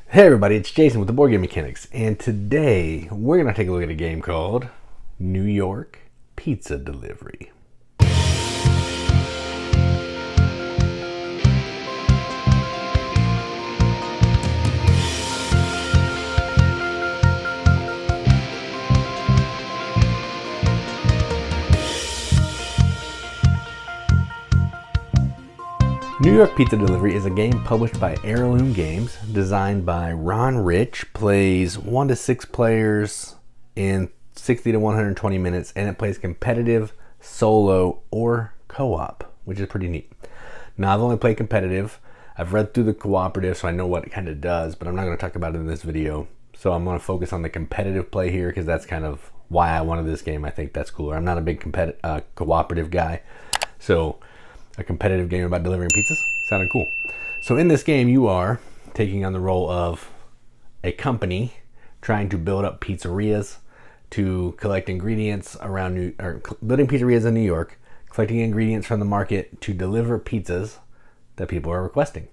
Hey everybody, it's Jason with the Boardgame Mechanics, and today we're going to take a look at a game called New York Pizza Delivery. New York Pizza Delivery is a game published by Heirloom Games, designed by Ron Rich, plays 1 to 6 players in 60 to 120 minutes, and it plays competitive, solo, or co-op, which is pretty neat. Now, I've only played competitive. I've read through the cooperative, so I know what it kind of does, but I'm not going to talk about it in this video. So I'm going to focus on the competitive play here, because that's kind of why I wanted this game. I think that's cooler. I'm not a big cooperative guy, so a competitive game about delivering pizzas sounded cool. So in this game, you are taking on the role of a company trying to build up pizzerias to collect ingredients around building pizzerias in New York, collecting ingredients from the market to deliver pizzas that people are requesting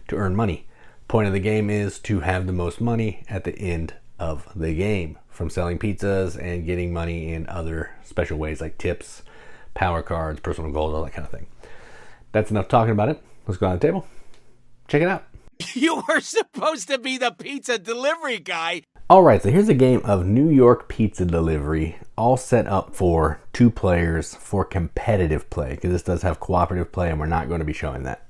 to earn money. Point of the game is to have the most money at the end of the game from selling pizzas and getting money in other special ways like tips, power cards, personal goals, all that kind of thing. That's enough talking about it. Let's go on the table. Check it out. You were supposed to be the pizza delivery guy. All right, so here's a game of New York Pizza Delivery, all set up for 2 players for competitive play, because this does have cooperative play, and we're not going to be showing that.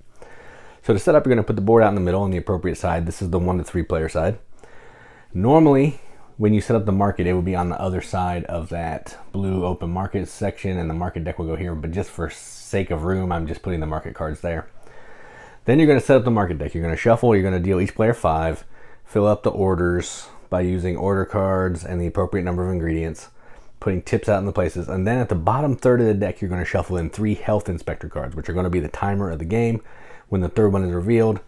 So to set up, you're going to put the board out in the middle on the appropriate side. This is the 1 to 3 player side. Normally, when you set up the market, it would be on the other side of that blue open market section, and the market deck will go here, but just for sake of room, I'm just putting the market cards there. Then you're going to set up the market deck. You're going to shuffle, you're going to deal each player 5, fill up the orders by using order cards and the appropriate number of ingredients, putting tips out in the places, and then at the bottom third of the deck, you're going to shuffle in 3 health inspector cards, which are going to be the timer of the game. When the third one is revealed,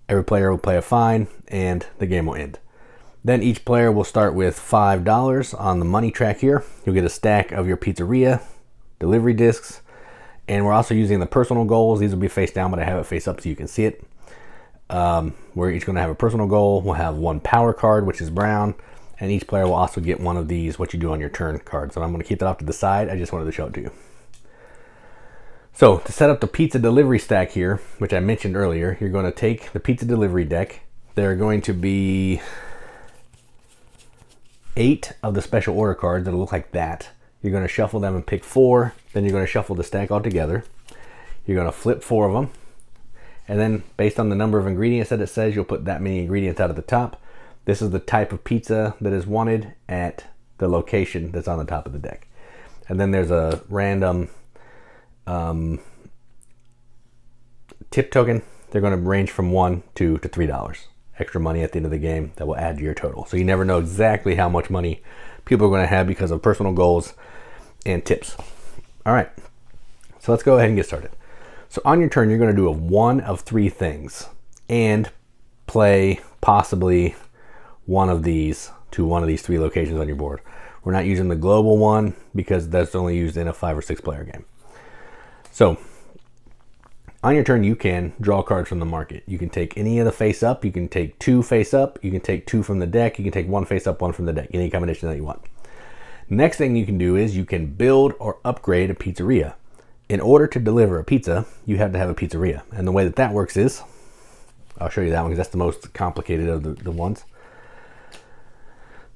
every player will play a fine, and the game will end. Then each player will start with $5 on the money track here. You'll get a stack of your pizzeria delivery discs, and we're also using the personal goals. These will be face down, but I have it face up so you can see it. We're each going to have a personal goal. We'll have 1 power card, which is brown, and each player will also get one of these, what you do on your turn cards. So I'm going to keep that off to the side. I just wanted to show it to you. So to set up the pizza delivery stack here, which I mentioned earlier, you're going to take the pizza delivery deck. There are going to be 8 of the special order cards that'll look like that. You're going to shuffle them and pick 4. Then you're going to shuffle the stack all together. You're going to flip 4 of them. And then based on the number of ingredients that it says, you'll put that many ingredients out at the top. This is the type of pizza that is wanted at the location that's on the top of the deck. And then there's a random tip token. They're going to range from $1 to $3. Extra money at the end of the game that will add to your total. So you never know exactly how much money people are going to have because of personal goals and tips. All right, so let's go ahead and get started. So on your turn, you're going to do one of 3 things and play possibly one of these to one of these 3 locations on your board. We're not using the global one because that's only used in a 5 or 6 player game. So on your turn, you can draw cards from the market. You can take any of the face up. You can take 2 face up. You can take 2 from the deck. You can take 1 face up, 1 from the deck. Any combination that you want. Next thing you can do is you can build or upgrade a pizzeria. In order to deliver a pizza, you have to have a pizzeria. And the way that that works is, I'll show you that one because that's the most complicated of the ones.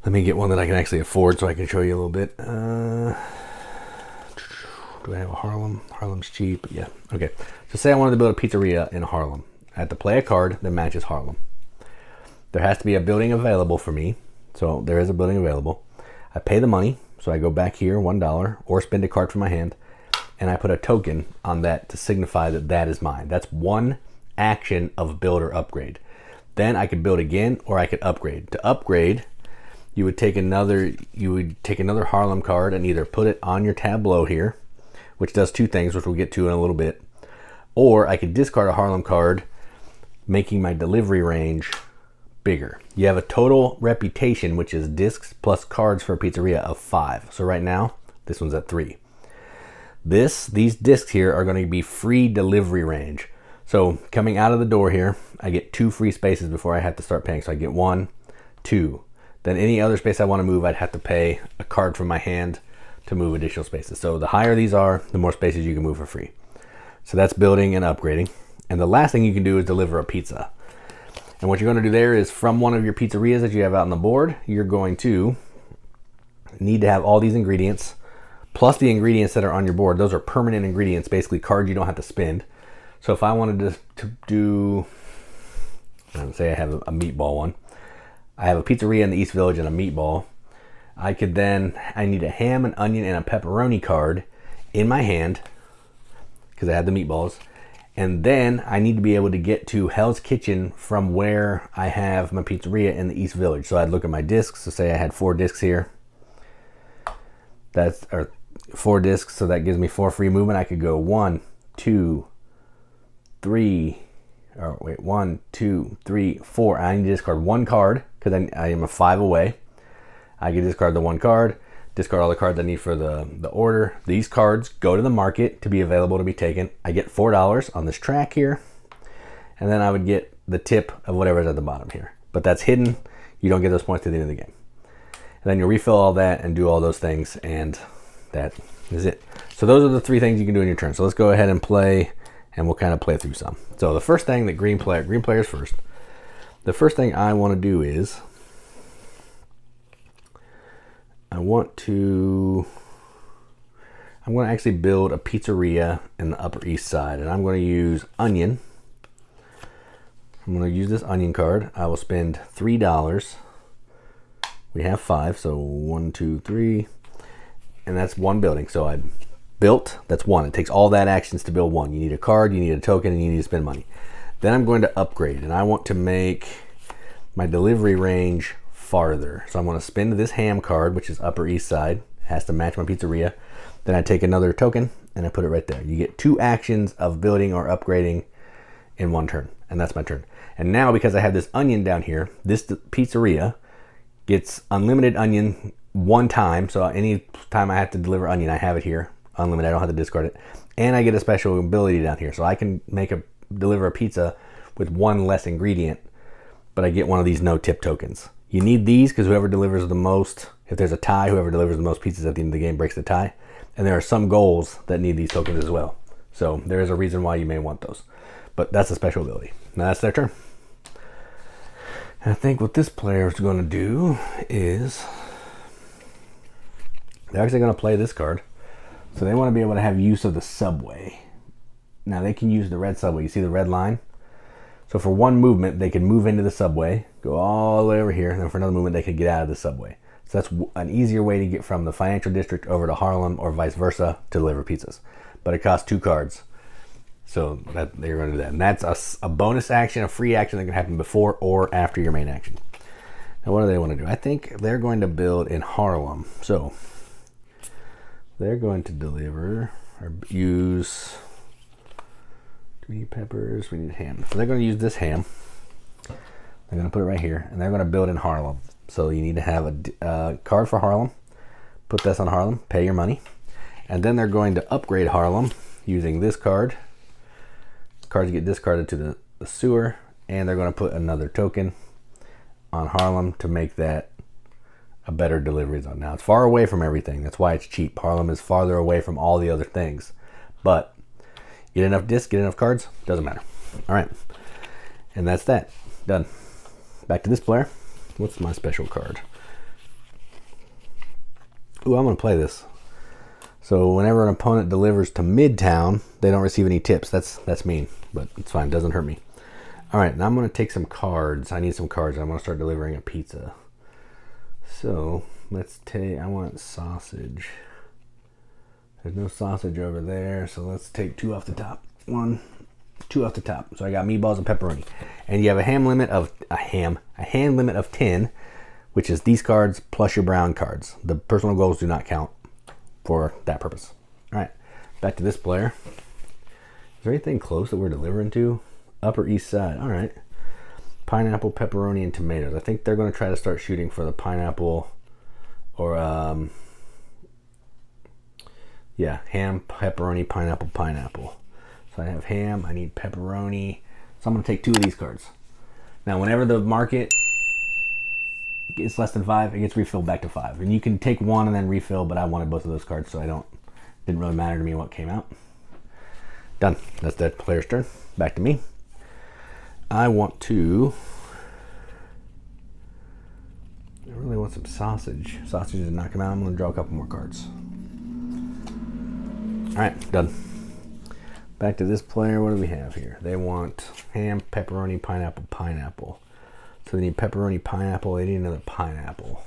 Let me get one that I can actually afford so I can show you a little bit. Do I have a Harlem? Harlem's cheap. Yeah. Okay. So say I wanted to build a pizzeria in Harlem. I have to play a card that matches Harlem. There has to be a building available for me. So there is a building available. I pay the money. So I go back here, $1, or spend a card from my hand. And I put a token on that to signify that that is mine. That's one action of build or upgrade. Then I could build again, or I could upgrade. To upgrade, you would take another Harlem card and either put it on your tableau here, which does 2 things, which we'll get to in a little bit. Or I could discard a Harlem card, making my delivery range bigger. You have a total reputation, which is discs plus cards for a pizzeria of 5. So right now, this one's at 3. These discs here are going to be free delivery range. So coming out of the door here, I get 2 free spaces before I have to start paying. So I get 1, 2. Then any other space I want to move, I'd have to pay a card from my hand to move additional spaces. So the higher these are, the more spaces you can move for free. So that's building and upgrading. And the last thing you can do is deliver a pizza. And what you're going to do there is from one of your pizzerias that you have out on the board, you're going to need to have all these ingredients, plus the ingredients that are on your board. Those are permanent ingredients, basically cards you don't have to spend. So if I wanted to do, let's say I have a meatball one. I have a pizzeria in the East Village and a meatball. I need a ham, an onion, and a pepperoni card in my hand because I have the meatballs. And then I need to be able to get to Hell's Kitchen from where I have my pizzeria in the East Village. So I'd look at my discs. So say I had 4 discs here. That's 4 discs, so that gives me 4 free movement. I could go 1, 2, 3. 1, 2, 3, 4. I need to discard 1 card because I am a 5 away. I can discard the 1 card, discard all the cards I need for the order. These cards go to the market to be available to be taken. I get $4 on this track here, and then I would get the tip of whatever's at the bottom here. But that's hidden. You don't get those points at the end of the game. And then you'll refill all that and do all those things, and that is it. So those are the 3 things you can do in your turn. So let's go ahead and play, and we'll kind of play through some. So the first thing that green players first. The first thing I want to do is I'm going to actually build a pizzeria in the Upper East Side, and I'm going to use onion. I'm going to use this onion card. I will spend $3. We have 5, so 1, 2, 3, and that's 1 building. So I built, that's 1. It takes all that actions to build 1. You need a card, you need a token, and you need to spend money. Then I'm going to upgrade, and I want to make my delivery range farther. So I'm going to spend this ham card, which is Upper East Side. It has to match my pizzeria. Then I take another token, and I put it right there. You get 2 actions of building or upgrading in 1 turn, and that's my turn. And now, because I have this onion down here, this pizzeria gets unlimited onion 1 time. So any time I have to deliver onion, I have it here, unlimited. I don't have to discard it. And I get a special ability down here. So I can deliver a pizza with 1 less ingredient, but I get one of these no tip tokens. You need these because whoever delivers the most, if there's a tie, whoever delivers the most pizzas at the end of the game breaks the tie. And there are some goals that need these tokens as well. So there is a reason why you may want those. But that's a special ability. Now that's their turn. And I think what this player is going to do is they're actually going to play this card. So they want to be able to have use of the subway. Now they can use the red subway. You see the red line? So for 1 movement, they can move into the subway, go all the way over here, and then for another movement, they could get out of the subway. So that's an easier way to get from the financial district over to Harlem or vice versa to deliver pizzas. But it costs 2 cards. So that they're going to do that. And that's a bonus action, a free action that can happen before or after your main action. Now what do they want to do? I think they're going to build in Harlem. So they're going to deliver or use... Do we need peppers? We need ham. So they're going to use this ham. They're going to put it right here. And they're going to build in Harlem. So you need to have a card for Harlem. Put this on Harlem. Pay your money. And then they're going to upgrade Harlem using this card. Cards get discarded to the sewer. And they're going to put another token on Harlem to make that a better delivery zone. Now it's far away from everything. That's why it's cheap. Harlem is farther away from all the other things. But get enough discs, get enough cards, doesn't matter. All right. And that's that. Done. Back to this player. What's my special card? Ooh, I'm going to play this. So whenever an opponent delivers to Midtown, they don't receive any tips. That's mean, but it's fine. Doesn't hurt me. All right. Now I'm going to take some cards. I need some cards. I'm going to start delivering a pizza. So let's take, I want sausage. There's no sausage over there, so let's take 2 off the top. 1, 2 off the top. So I got meatballs and pepperoni. And you have a hand limit of 10, which is these cards plus your brown cards. The personal goals do not count for that purpose. All right, back to this player. Is there anything close that we're delivering to? Upper East Side. All right. Pineapple, pepperoni, and tomatoes. I think they're going to try to start shooting for the pineapple or yeah, ham, pepperoni, pineapple. So I have ham, I need pepperoni. So I'm gonna take 2 of these cards. Now whenever the market gets less than 5, it gets refilled back to 5. And you can take 1 and then refill, but I wanted both of those cards, so didn't really matter to me what came out. Done. That's that player's turn. Back to me. I want to... I really want some sausage. Sausage to knock them out. I'm going to draw a couple more cards. Alright, done. Back to this player. What do we have here? They want ham, pepperoni, pineapple, pineapple. So they need pepperoni, pineapple. They need another pineapple.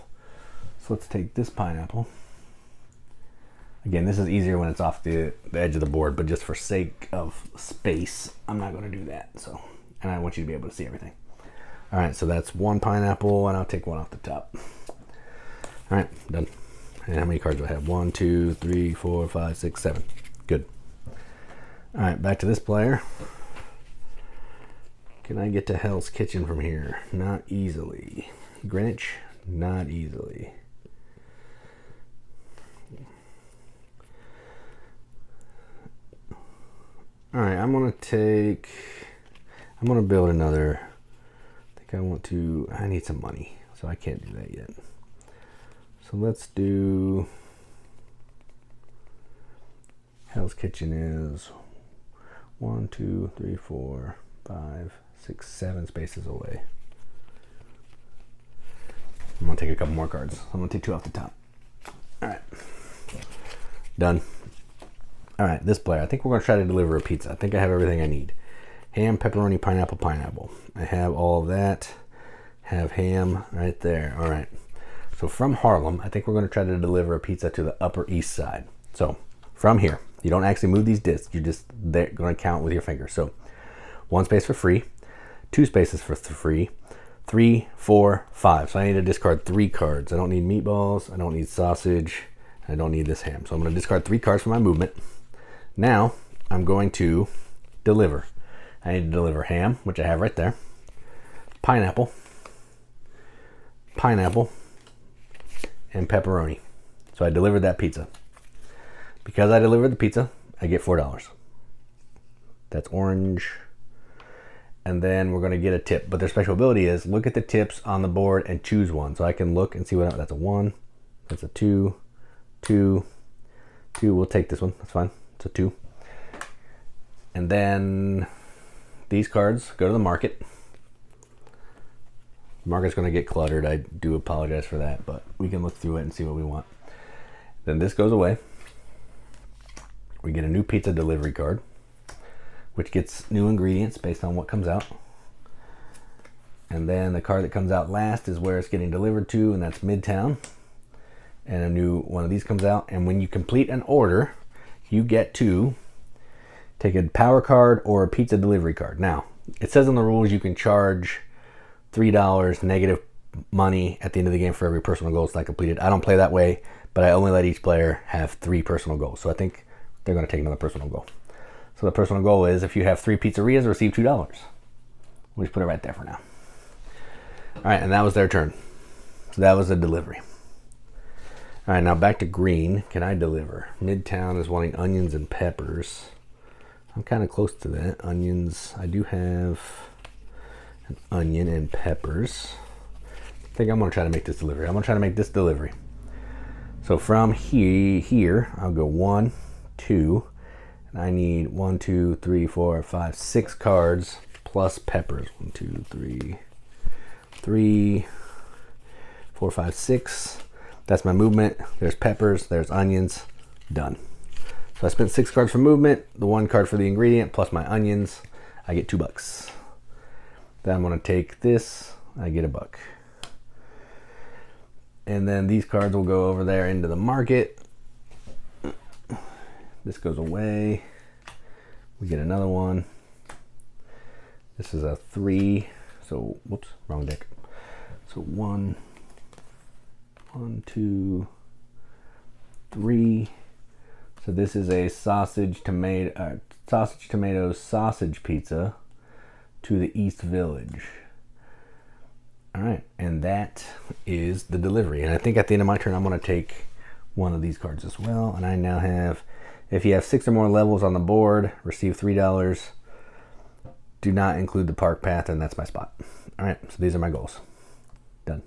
So let's take this pineapple. Again, this is easier when it's off the edge of the board, but just for sake of space, I'm not going to do that. So, and I want you to be able to see everything. All right, so that's 1 pineapple, and I'll take 1 off the top. All right, done. And how many cards do I have? 1, 2, 3, 4, 5, 6, 7. Good. All right, back to this player. Can I get to Hell's Kitchen from here? Not easily. Greenwich? Not easily. All right, I'm going to build another. I need some money, so I can't do that yet. So let's do, Hell's Kitchen is 1, 2, 3, 4, 5, 6, 7 spaces away. I'm gonna take a couple more cards. I'm gonna take 2 off the top. All right, done. All right, this player, I think we're gonna try to deliver a pizza. I think I have everything I need. Ham, pepperoni, pineapple, pineapple. I have all of that. Have ham right there. All right. So from Harlem, I think we're going to try to deliver a pizza to the Upper East Side. So from here, you don't actually move these discs. You're just going to count with your finger. So 1 space for free, 2 spaces for free, 3, 4, 5. So I need to discard 3 cards. I don't need meatballs. I don't need sausage. I don't need this ham. So I'm going to discard 3 cards for my movement. Now I'm going to deliver. I need to deliver ham, which I have right there, pineapple, and pepperoni. So I delivered that pizza. Because I delivered the pizza, I get $4. That's orange. And then we're going to get a tip. But their special ability is look at the tips on the board and choose one. So I can look and see what, that's a 1, that's a 2, 2, 2. We'll take this one. That's fine. It's a 2. And then these cards go to the market. The market's going to get cluttered. I do apologize for that, but we can look through it and see what we want. Then this goes away. We get a new pizza delivery card, which gets new ingredients based on what comes out. And then the card that comes out last is where it's getting delivered to, and that's Midtown. And a new one of these comes out. And when you complete an order, you get to take a power card or a pizza delivery card. Now, it says in the rules you can charge $3 negative money at the end of the game for every personal goal it's not completed. I don't play that way, but I only let each player have 3 personal goals. So I think they're going to take another personal goal. So the personal goal is if you have 3 pizzerias, receive $2. We'll just put it right there for now. All right, and that was their turn. So that was a delivery. All right, now back to green. Can I deliver? Midtown is wanting onions and peppers. I'm kind of close to that. Onions, I do have an onion and peppers. I think I'm going to try to make this delivery. I'm going to try to make this delivery. So from here, I'll go 1, 2, and I need 1, 2, 3, 4, 5, 6 cards plus peppers. 1, 2, 3, 4, 5, 6. That's my movement. There's peppers, there's onions. Done. So I spent 6 cards for movement, the 1 card for the ingredient, plus my onions. I get $2. Then I'm going to take this. I get $1. And then these cards will go over there into the market. This goes away. We get another one. This is a 3. So, whoops, wrong deck. So 1, 2, 3. So this is a sausage tomato sausage pizza to the East Village. All right, and that is the delivery. And I think at the end of my turn, I'm going to take one of these cards as well. And I now have If you have 6 or more levels on the board, receive $3. Do not include the park path, and that's my spot. All right, so these are my goals. Done.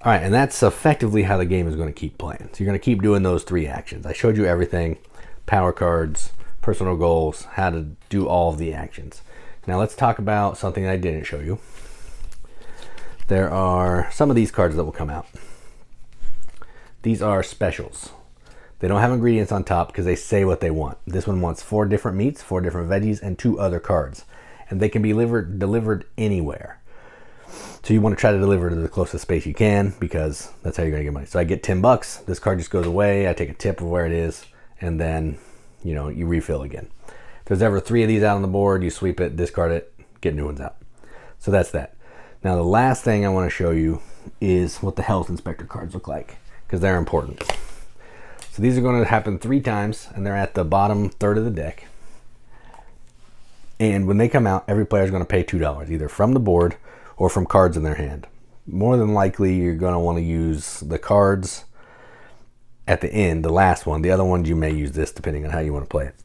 All right, and that's effectively how the game is going to keep playing. So you're going to keep doing those 3 actions. I showed you everything: power cards, personal goals, how to do all of the actions. Now let's talk about something I didn't show you. There are some of these cards that will come out. These are specials. They don't have ingredients on top because they say what they want. This one wants 4 different meats, 4 different veggies, and 2 other cards. And they can be delivered anywhere. So you want to try to deliver to the closest space you can, because that's how you're going to get money. So I get $10. This card just goes away. I take a tip of where it is, and then, you refill again. If there's ever 3 of these out on the board, you sweep it, discard it, get new ones out. So that's that. Now the last thing I want to show you is what the health inspector cards look like, because they're important. So these are going to happen 3 times, and they're at the bottom third of the deck. And when they come out, every player is going to pay $2, either from the board or from cards in their hand. More than likely, you're going to want to use the cards at the end, the last one. The other ones, you may use this depending on how you want to play it.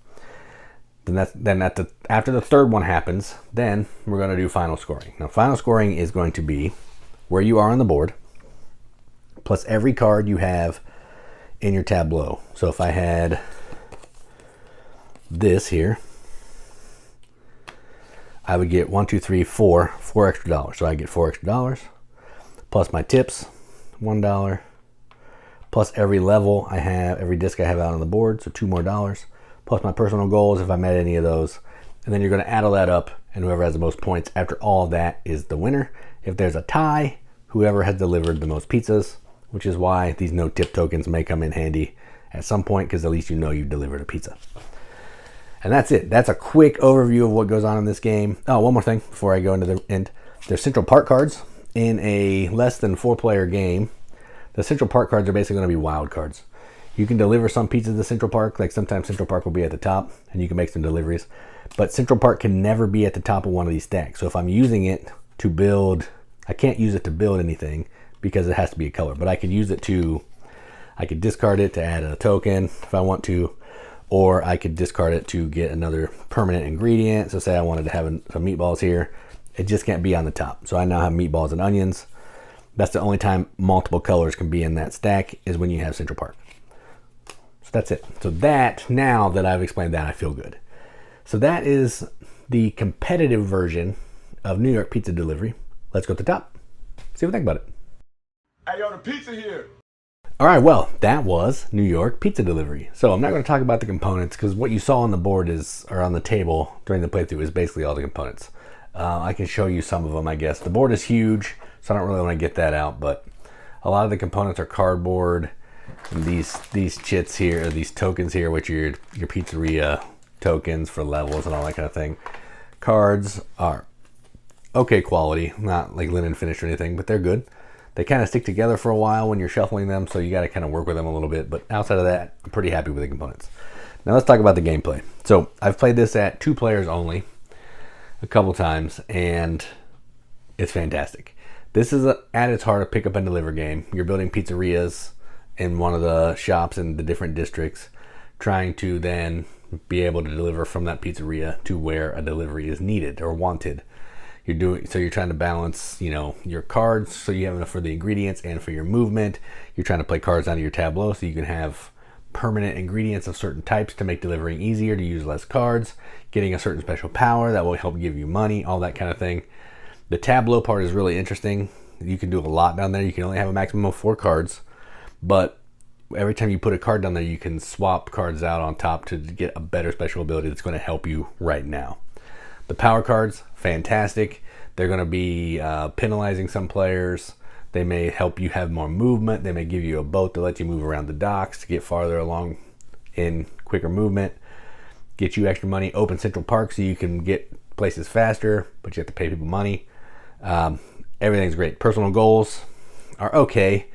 After the third one happens, then we're going to do final scoring. Now, final scoring is going to be where you are on the board, plus every card you have in your tableau. So if I had this here, I would get 4 extra dollars. So I get $4 extra, plus my tips, $1, plus every level I have, every disc I have out on the board, so $2 more, plus my personal goals if I met any of those. And then you're going to add all that up, and whoever has the most points after all of that is the winner. If there's a tie, whoever has delivered the most pizzas, which is why these no tip tokens may come in handy at some point, because at least you've delivered a pizza. And that's it. That's a quick overview of what goes on in this game. Oh, one more thing before I go into the end. There's Central Park cards. In a less than 4-player game, the Central Park cards are basically going to be wild cards. You can deliver some pizzas to Central Park, like sometimes Central Park will be at the top, and you can make some deliveries. But Central Park can never be at the top of one of these stacks. So if I'm using it to build, I can't use it to build anything, because it has to be a color, but I could use it I could discard it to add a token if I want to, or I could discard it to get another permanent ingredient. So say I wanted to have some meatballs here, it just can't be on the top. So I now have meatballs and onions. That's the only time multiple colors can be in that stack, is when you have Central Park. So that's it. So now that I've explained that, I feel good. So that is the competitive version of New York pizza delivery. Let's go to the top, see what we think about it. Hey, yo, the pizza here. All right, well, that was New York pizza delivery. So I'm not going to talk about the components, because what you saw on the board or on the table during the playthrough is basically all the components. I can show you some of them, I guess. The board is huge, so I don't really want to get that out, but a lot of the components are cardboard. And these chits here, or these tokens here, which are your pizzeria tokens for levels and all that kind of thing. Cards are okay quality, not like linen finish or anything, but they're good. They kind of stick together for a while when you're shuffling them, so you got to kind of work with them a little bit. But outside of that, I'm pretty happy with the components. Now let's talk about the gameplay. So I've played this at 2 players only a couple times, and it's fantastic. This is at its heart a pick up and deliver game. You're building pizzerias in one of the shops in the different districts, trying to then be able to deliver from that pizzeria to where a delivery is needed or wanted. You're trying to balance, your cards, so you have enough for the ingredients and for your movement. You're trying to play cards out of your tableau so you can have permanent ingredients of certain types to make delivering easier, to use less cards, getting a certain special power that will help give you money, all that kind of thing. The tableau part is really interesting. You can do a lot down there. You can only have a maximum of 4 cards, but every time you put a card down there, you can swap cards out on top to get a better special ability that's going to help you right now. The power cards, fantastic. They're going to be penalizing some players. They may help you have more movement. They may give you a boat to let you move around the docks to get farther along in quicker movement. Get you extra money. Open Central Park so you can get places faster, but you have to pay people money. Everything's great. Personal goals are okay.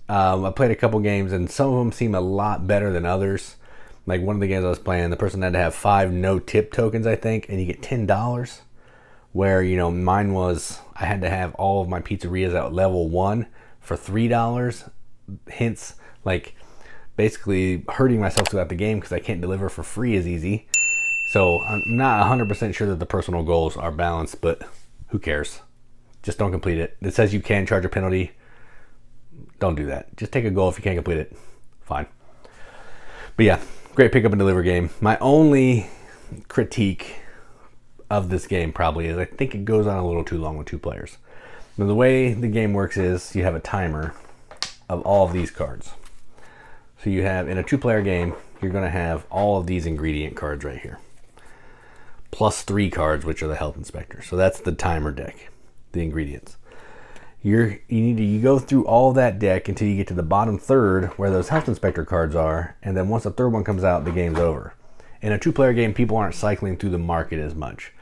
I played a couple games, and some of them seem a lot better than others. Like one of the games I was playing, the person had to have 5 no tip tokens, I think, and you get $10. Where, mine was, I had to have all of my pizzerias at level 1 for $3. Hence, like, basically hurting myself throughout the game because I can't deliver for free as easy. So I'm not 100% sure that the personal goals are balanced, but who cares? Just don't complete it. It says you can charge a penalty. Don't do that. Just take a goal if you can't complete it. Fine. But yeah, great pick up and deliver game. My only critique of this game probably is I think it goes on a little too long with 2 players. Now, the way the game works is you have a timer of all of these cards. So you have, in a 2-player game, you're going to have all of these ingredient cards right here. Plus 3 cards, which are the health inspector. So that's the timer deck, the ingredients. You go through all that deck until you get to the bottom third where those health inspector cards are, and then once the third one comes out, the game's over. In a 2-player game, people aren't cycling through the market as much.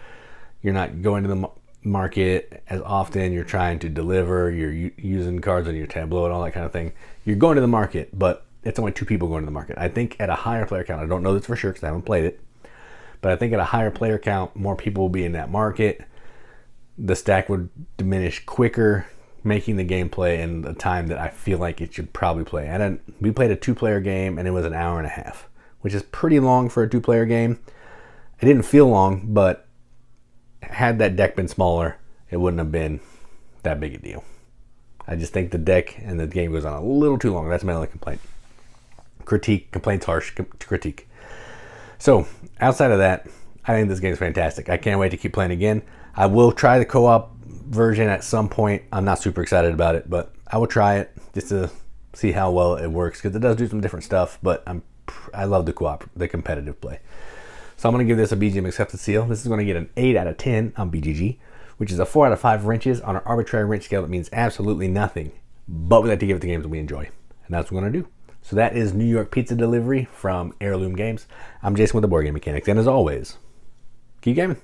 You're not going to the market as often. You're trying to deliver. You're using cards on your tableau and all that kind of thing. You're going to the market, but it's only 2 people going to the market. I think at a higher player count, I don't know this for sure because I haven't played it, but I think at a higher player count, more people will be in that market. The stack would diminish quicker, making the gameplay in the time that I feel like it should probably play. And we played a 2-player game and it was an hour and a half, which is pretty long for a 2-player game. It didn't feel long, but had that deck been smaller, it wouldn't have been that big a deal. I just think the deck and the game goes on a little too long. That's my only complaint. Complaint's harsh, critique. So, outside of that, I think this game's fantastic. I can't wait to keep playing again. I will try the co-op version at some point. I'm not super excited about it, but I will try it just to see how well it works because it does do some different stuff, but I love the competitive play. So I'm going to give this a BGM accepted seal. This is going to get an 8 out of 10 on BGG, which is a 4 out of 5 wrenches on an arbitrary wrench scale that means absolutely nothing, but we like to give it the games that we enjoy, and that's what we're going to do. So that is New York Pizza Delivery from Heirloom Games. I'm Jason with the Board Game Mechanics, and as always, keep gaming.